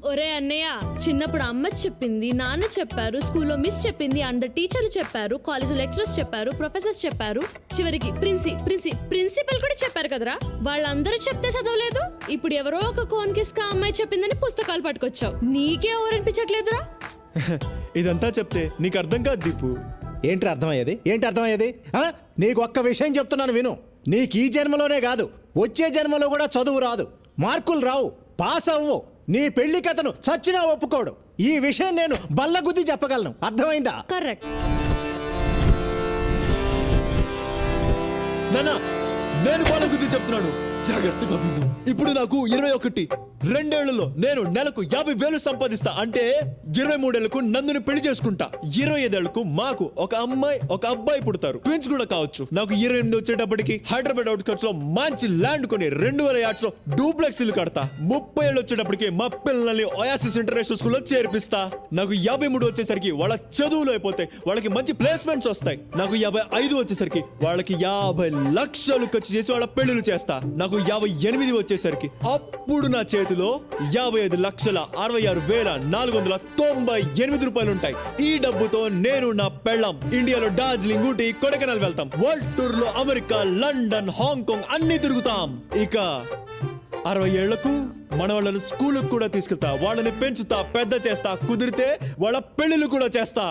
ఒరే అన్నయ్య, చిన్నప్పుడు అమ్మ చెప్పింది, నాన్న చెప్పారు, స్కూల్లో మిస్ చెప్పింది, అందరు టీచర్లు చెప్పారు, కాలేజ్ లెక్చరర్స్ చెప్పారు, ప్రొఫెసర్స్ చెప్పారు, చివరికి ప్రిన్సిపల్ కూడా చెప్పారు కదరా. వాళ్ళందరూ చెప్తే చదవలేదు. ఇప్పుడు ఎవరో ఒక కోన్కిస్కా అమ్మాయి చెప్పిందని పుస్తకాలు పట్టుకొచ్చావు. నీకే ఊరనిపించట్లేదురా? ఇదంతా చెప్తే నీకు అర్థం కాదు దీపు. ఏంటి అర్థమయ్యేది? నీకు ఒక్క విషయం చెప్తున్నాను విను. నీకు ఈ జన్మలోనే కాదు, వచ్చే జన్మలో కూడా చదువు రాదు, మార్కులు రావు, పాస్ అవ్వు. నీ పెళ్లి కథను చచ్చినా ఒప్పుకోడు. ఈ విషయం నేను బల్లగుద్ది చెప్పగలను. అర్థమైందా? కరెక్ట్. నాన్న, నేను బల్లగుద్ది చెప్తున్నాను, జాగ్రత్తగా విను. ఇప్పుడు నాకు 21. 2 ఏళ్లలో నేను నెలకు 50,000 సంపాదిస్తా. అంటే 23 ఏళ్లకు నందుని పెళ్లి చేసుకుంటా. 25 ఏళ్లకు మాకు ఒక అమ్మాయి ఒక అబ్బాయి పుడతారు. ట్విన్స్ కూడా కావచ్చు. నాకు 28 వచ్చేటప్పటికి హైదరాబాద్ అవుట్స్కట్స్ లో మంచి ల్యాండ్ కొని 2000 యార్డ్స్ లో డూప్లెక్స్ ఇల్లు కడతా. 30 ఏళ్ళు వచ్చేటప్పటికి మా పిల్లల్ని ఒయాసిస్ ఇంటర్నేషనల్ స్కూల్లో చేర్పిస్తా. నాకు 53 వచ్చేసరికి వాళ్ళ చదువులు అయిపోతాయి, వాళ్ళకి మంచి ప్లేస్మెంట్స్ వస్తాయి. నాకు 55 వచ్చేసరికి వాళ్ళకి 50 లక్షలు ఖర్చు చేసి వాళ్ళ పెళ్లిళ్ళు చేస్తా. నాకు 58 వచ్చేసరికి అప్పుడు నా చేతిలో 55,66,498 రూపాయలు ఉంటాయి. ఈ డబ్బుతో నేను నా పెళ్ళం ఇండియాలో డార్జిలింగ్, ఊటీ, కొడైకెనాల్ వెళ్తాం. వరల్డ్ టూర్ లో అమెరికా, లండన్, హాంకాంగ్ అన్ని తిరుగుతాం. ఇక 60 ఏళ్లకు మన వాళ్ళని స్కూల్ కూడా తీసుకెళ్తా, వాళ్ళని పెంచుతా, పెద్ద చేస్తా, కుదిరితే వాళ్ళ పెళ్లిళ్ళు కూడా చేస్తా.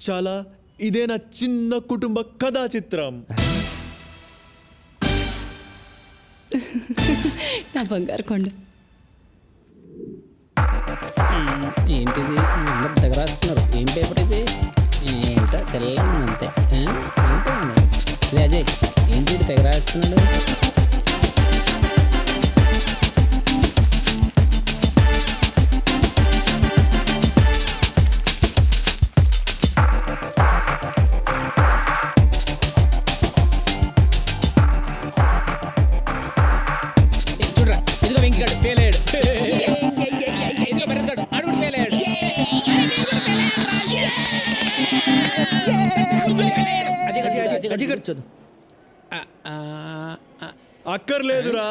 చాలా ఇదే నా చిన్న కుటుంబ కథా చిత్రం. నా బంగారు కొండ. ఏంటిది అందరు తెగరాస్తున్నారు? ఏం పేపర్ ఇది? ఏంటో తెల్లందంతే. ఏంటో అజయ్, ఏంటి తెగరాస్తున్నాడు? అక్కర్లేదురా,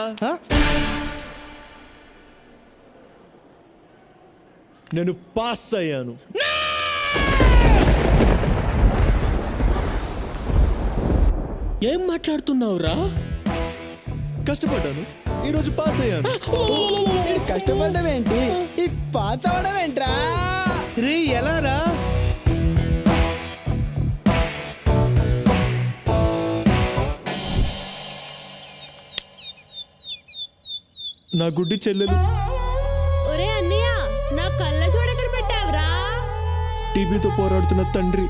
నేను పాస్ అయ్యాను. ఏం మాట్లాడుతున్నావురా? కష్టపడ్డాను, ఈరోజు పాస్ అయ్యాను. కష్టపడ్డం ఏంటి, ఈ పాస్ అవడం ఏంట్రా? రే ఎలా రా? నా గుడ్డి చెల్లెలు. ఒరే అన్నయ్య, నా కళ్ళ చూడక్కడ పెట్టావురా. టీబీతో పోరాడుతున్న తండ్రి,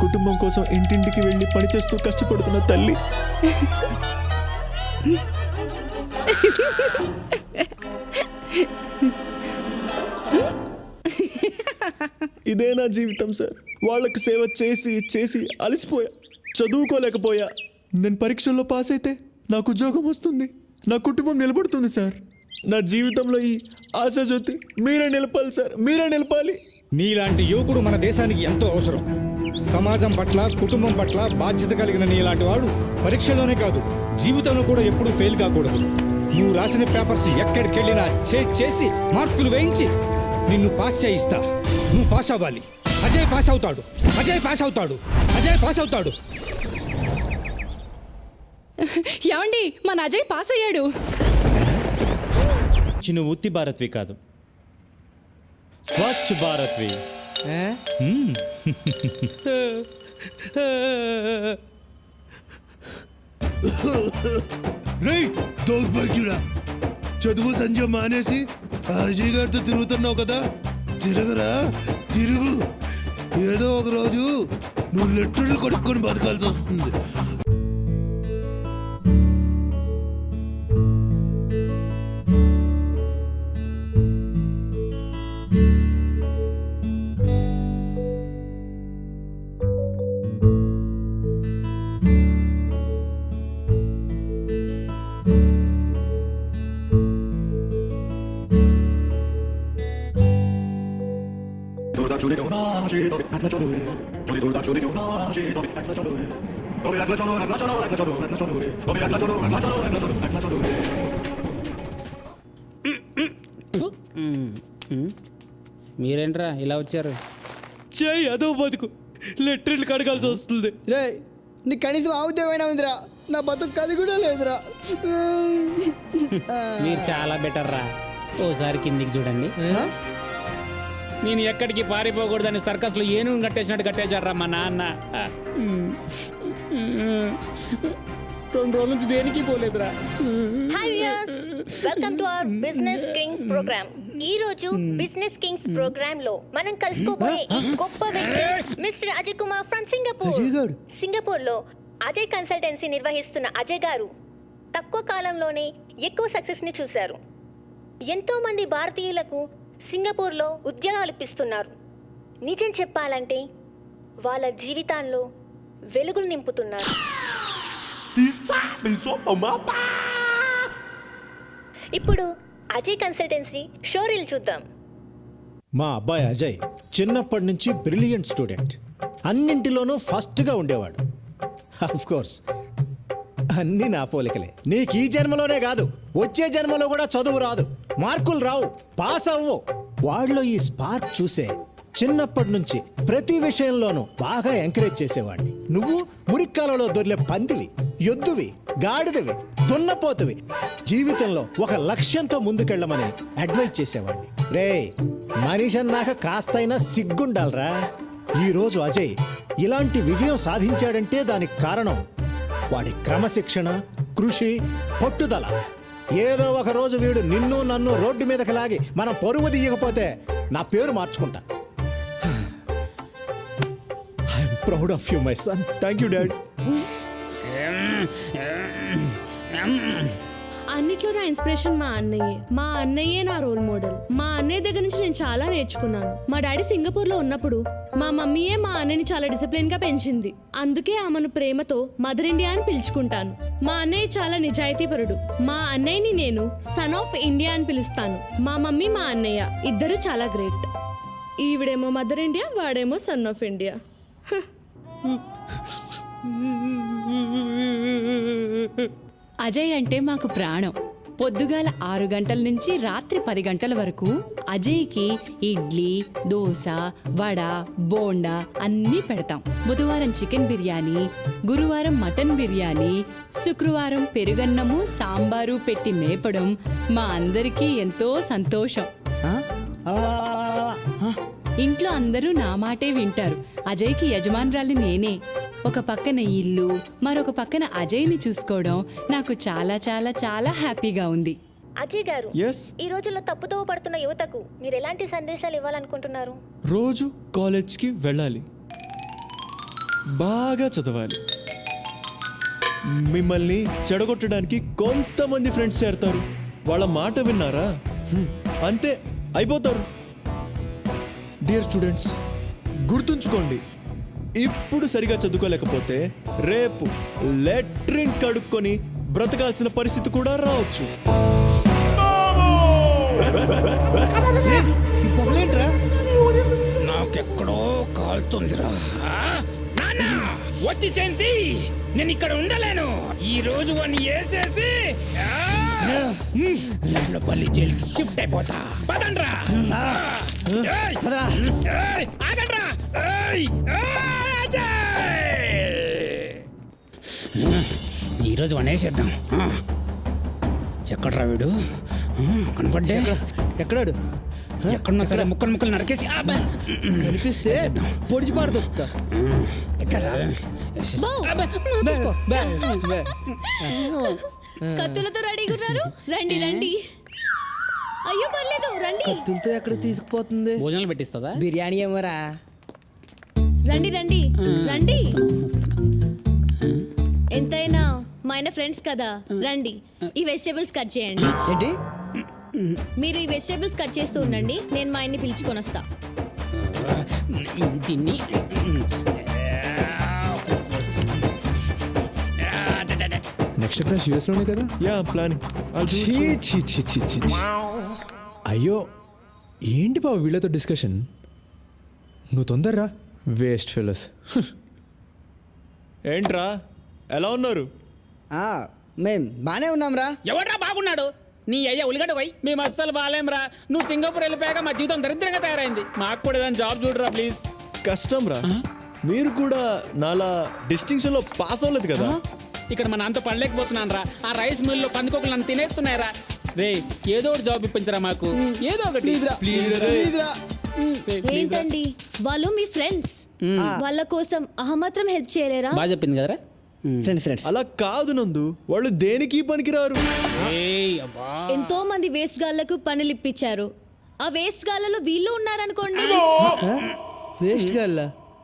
కుటుంబం కోసం ఇంటింటికి వెళ్ళి పనిచేస్తూ కష్టపడుతున్న తల్లి. ఇదే నా జీవితం సార్. వాళ్ళకు సేవ చేసి చేసి అలసిపోయా, చదువుకోలేకపోయా. నేను పరీక్షల్లో పాస్ అయితే నాకు ఉద్యోగం వస్తుంది, నా కుటుంబం నిలబడుతుంది సార్. నా జీవితంలో ఈ ఆశాజ్యోతి మీరే నిలపాలి సార్, మీరే నిలపాలి. నీలాంటి యువకుడు మన దేశానికి ఎంతో అవసరం. సమాజం పట్ల, కుటుంబం పట్ల బాధ్యత కలిగిన నీలాంటి వాడు పరీక్షలోనే కాదు, జీవితంలో కూడా ఎప్పుడూ ఫెయిల్ కాకూడదు. నువ్వు రాసిన పేపర్స్ ఎక్కడికి వెళ్ళినా చేసి మార్కులు వేయించి నిన్ను పాస్ చేయిస్తా. నువ్వు పాస్ అవ్వాలి. అజయ్ పాస్ అవుతాడు, అజయ్ పాస్ అవుతాడు, అజయ్ పాస్ అవుతాడు. ఏమండి, మన అజయ్ పాస్ అయ్యాడు. చిన్న ఉత్తి భారత్వి కాదు, స్వచ్ఛ భారత్వి. దౌర్భాగ్యుడా, చదువు సంజయ్ మానేసి అజయ్ గారితో తిరుగుతున్నావు కదా. తిరగరా, తిరుగు. ఏదో ఒక రోజు నువ్వు లెటర్లు కొడుక్కొని బతకాల్సి వస్తుంది. మీరేంట్రా ఇలా వచ్చారు? చెయ్యి అదో బతుకు లెట్రిన్లు కడగాల్సి వస్తుంది. రే నీకు కనీసం ఆ ఉద్యోగమైనా ఉందిరా, నా బతుకు అది కూడా లేదురా. మీరు చాలా బెటర్ రా. ఓసారి కిందికి చూడండి. నేను ఎక్కడికి పారిపోకూడదని సర్కస్లో ఏనుగు కట్టేసినట్టు కట్టేశారా మా నాన్న. 2 రోజుల నుంచి దేనికి పోలేదురా. Hi viewers, welcome to our business kings program. ఈ రోజు బిజినెస్ కింగ్స్ ప్రోగ్రామ్ లో మనం కలుసుకోబోయే ఈ గొప్ప వ్యక్తి mister Ajay Kumar from Singapore. Singapore లో అజయ్ కన్సల్టెన్సీ నిర్వహిస్తున్న అజయ్ గారు తక్కువ కాలంలోనే ఎక్కువ సక్సెస్ ని చూశారు. ఎంతో మంది భారతీయులకు సింగపూర్ లో ఉద్యోగాలు ఇప్పిస్తున్నారు. నిజం చెప్పాలంటే వాళ్ళ జీవితాల్లో వెలుగులు నింపుతున్నారు. ఇప్పుడు అజయ్ కన్సల్టెన్సీ షోరీలు చూద్దాం. మా అబ్బాయి అజయ్ చిన్నప్పటి నుంచి బ్రిలియంట్ స్టూడెంట్. అన్నింటిలోనూ ఫస్ట్గా ఉండేవాడు. ఆఫ్ కోర్స్ అన్నీ నా పోలికలే. నీకు ఈ జన్మలోనే కాదు, వచ్చే జన్మలో కూడా చదువు రాదు, మార్కులు రావు, పాస్ అవ్వు. వాళ్ళలో ఈ స్పార్క్ చూసే చిన్నప్పటి నుంచి ప్రతి విషయంలోనూ బాగా ఎంకరేజ్ చేసేవాడిని. నువ్వు మురిక్కాలలో దొర్లే పందివి, ఎద్దువి, గాడిదవి, దున్నపోతువి. జీవితంలో ఒక లక్ష్యంతో ముందుకెళ్ళమని అడ్వైజ్ చేసేవాడిని. రే మనిషి అన్నాక కాస్తైనా సిగ్గుండాలరా. ఈరోజు అజయ్ ఇలాంటి విజయం సాధించాడంటే దానికి కారణం వాడి క్రమశిక్షణ, కృషి, పట్టుదల. ఏదో ఒక రోజు వీడు నిన్ను నన్ను రోడ్డు మీదకి లాగి మనం పరువు తీయకపోతే నా పేరు మార్చుకుంటా. I'm proud of you my son. Thank you dad. అన్నిట్లో నా ఇన్స్పిరేషన్ మా అన్నయ్యే. మా అన్నయ్యే నా రోల్ మోడల్. మా అన్నయ్య దగ్గర నుంచి నేను చాలా నేర్చుకున్నాను. మా డాడీ సింగపూర్లో ఉన్నప్పుడు మా మమ్మీయే మా అన్నయ్యని చాలా డిసిప్లిన్ గా పెంచింది. అందుకే ఆమెను ప్రేమతో మదర్ ఇండియా అని పిలుచుకుంటాను. మా అన్నయ్య చాలా నిజాయితీపరుడు. మా అన్నయ్యని నేను సన్ ఆఫ్ ఇండియా అని పిలుస్తాను. మా మమ్మీ మా అన్నయ్య ఇద్దరు చాలా గ్రేట్. ఈవిడేమో మదర్ ఇండియా, వాడేమో సన్ ఆఫ్ ఇండియా. అజయ్ అంటే మాకు ప్రాణం. పొద్దుగాల 6 గంటల నుంచి రాత్రి 10 గంటల వరకు అజయ్కి ఇడ్లీ, దోశ, వడ, బోండా అన్నీ పెడతాం. బుధవారం చికెన్ బిర్యానీ, గురువారం మటన్ బిర్యానీ, శుక్రవారం పెరుగన్నము, సాంబారు పెట్టి మేపడం మా అందరికీ ఎంతో సంతోషం. ఇంట్లో అందరూ నా మాటే వింటారు. అజయ్కి యజమానురాలు నేనే. ఒక పక్కన ఇల్లు, మరొక పక్కన అజయ్ని చూసుకోవడం నాకు చాలా చాలా చాలా హ్యాపీగా ఉంది. అజయ్ గారు, Yes? ఈ రోజుల్లో తప్పుదోవ పడుతున్న యువతకు మీరు ఎలాంటి సందేశాలు ఇవ్వాలనుకుంటున్నారు? రోజు కాలేజ్కి వెళ్ళాలి, బాగా చదవాలి. మిమ్మల్ని చెడగొట్టడానికి కొంతమంది ఫ్రెండ్స్ చేరతారు. వాళ్ళ మాట విన్నారా, అంతే అయిపోతారు. డియర్ స్టూడెంట్స్, గుర్తుంచుకోండి, ఇప్పుడు సరిగా చదువుకోలేకపోతే రేపు లెట్రిన్ కడుక్కొని బ్రతకాల్సిన పరిస్థితి కూడా రావచ్చు. నాకెక్కడో కాలుతుందిరా. వచ్చి చెంతి, నేను ఇక్కడ ఉండలేను. ఈ రోజు వాడిని వేసేసి జట్లపల్లి జైలుకి షిఫ్ట్ అయిపోతా. పదండ్రా. ఆగండ్రా. ఈరోజు వాడిని వేసేద్దాం. ఎక్కడ్రా వీడు? కనపడ్డే. ఎక్కడాడు? ఎక్కడున్నా సరే ముక్కలు ముక్కలు నరికేసి కనిపిస్తే పొడిచి పాడుతా. కత్తులతో రెడీగా ఉన్నారు. రండి రండి. అయ్యో పర్లేదు రండి. కత్తులతో ఎక్కడ తీసుకుపోతుంది? భోజనాలు పెట్టిస్తుందా? బిర్యానీ ఏమరా? రండి రండి రండి. ఎంతైనా మా ఆయన ఫ్రెండ్స్ కదా, రండి. ఈ వెజిటేబుల్స్ కట్ చేయండి. ఏంటి? మీరు ఈ వెజిటేబుల్స్ కట్ చేస్తూ ఉండండి, నేను మా ఆయన్ని పిలుచుకొని వస్తా. దీన్ని నెక్స్ట్ క్లాస్ యూఎస్ లోనే కదా? Yeah planning. అయ్యో ఏంటి బాబు వీళ్ళతో డిస్కషన్? నువ్వు తొందరరా వేస్ట్ ఫెలోస్ ఏంట్రా ఎలా ఉన్నారు మేం బానే ఉన్నాంరా. ఎవడ్రా బాగున్నాడు? నీ అయ్యా ఉలిగడ్డ పోయి మేము అస్సలు బాగాలేంరా. నువ్వు సింగపూర్ వెళ్ళిపోయాక మా జీవితం దరిద్రంగా తయారైంది. మాకు కూడా ఏదైనా జాబ్ చూడరా ప్లీజ్. కష్టం రా. మీరు కూడా నాలా డిస్టింక్షన్ లో పాస్ అవ్వలేదు కదా. ఇక్కడ మన అంత పడలేకపోతున్నాను రా. ఆ రైస్ మిల్లో పందుకోకలు నన్ను తినేస్తున్నాయరా. రే ఏదో ఒకటి జాబ్ ఇప్పించరా మాకు, ఏదో ఒకటి. ప్లీజ్ రా. రే, please రా. ఏంటండి వాళ్ళు మీ ఫ్రెండ్స్, వాళ్ళ కోసం అహమాత్రం హెల్ప్ చేయలేరా? బాగా చెప్పింది కదరా. ఫ్రెండ్స్ అలా కాదు నందు, వాళ్ళు దేనికి పనికిరారు. ఏయ్ అబ్బా. ఎంతో మంది వేస్ట్ గాళ్లకు పనులు ఇప్పించారు. ఆ వేస్ట్ గాళ్లలో వీళ్ళు ఉన్నారనుకోండి. వేస్ట్ గల్లా